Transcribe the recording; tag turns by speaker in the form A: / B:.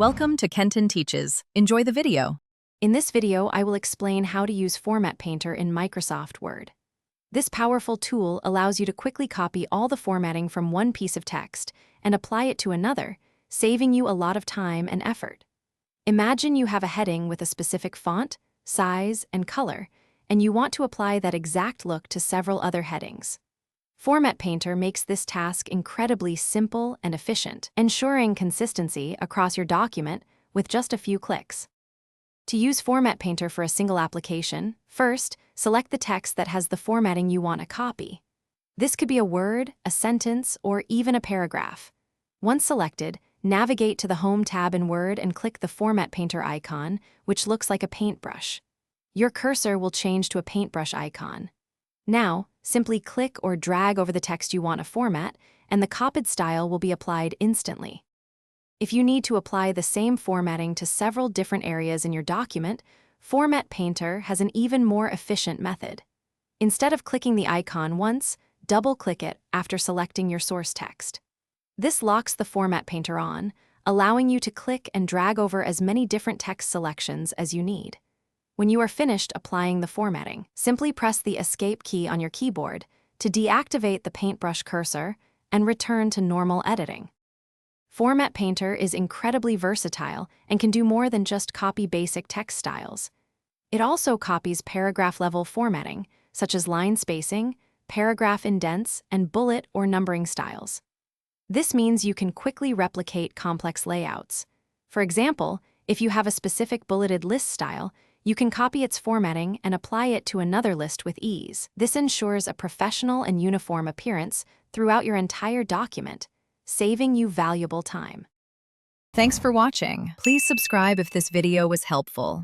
A: Welcome to Kenton Teaches. Enjoy the video.
B: In this video, I will explain how to use Format Painter in Microsoft Word. This powerful tool allows you to quickly copy all the formatting from one piece of text and apply it to another, saving you a lot of time and effort. Imagine you have a heading with a specific font, size, and color, and you want to apply that exact look to several other headings. Format Painter makes this task incredibly simple and efficient, ensuring consistency across your document with just a few clicks. To use Format Painter for a single application, first, select the text that has the formatting you want to copy. This could be a word, a sentence, or even a paragraph. Once selected, navigate to the Home tab in Word and click the Format Painter icon, which looks like a paintbrush. Your cursor will change to a paintbrush icon. Now, simply click or drag over the text you want to format, and the copied style will be applied instantly. If you need to apply the same formatting to several different areas in your document, Format Painter has an even more efficient method. Instead of clicking the icon once, double-click it after selecting your source text. This locks the Format Painter on, allowing you to click and drag over as many different text selections as you need. When you are finished applying the formatting, simply press the Escape key on your keyboard to deactivate the paintbrush cursor and return to normal editing. Format Painter is incredibly versatile and can do more than just copy basic text styles. It also copies paragraph-level formatting, such as line spacing, paragraph indents, and bullet or numbering styles. This means you can quickly replicate complex layouts. For example, if you have a specific bulleted list style, you can copy its formatting and apply it to another list with ease. This ensures a professional and uniform appearance throughout your entire document, saving you valuable time.
A: Thanks for watching. Please subscribe if this video was helpful.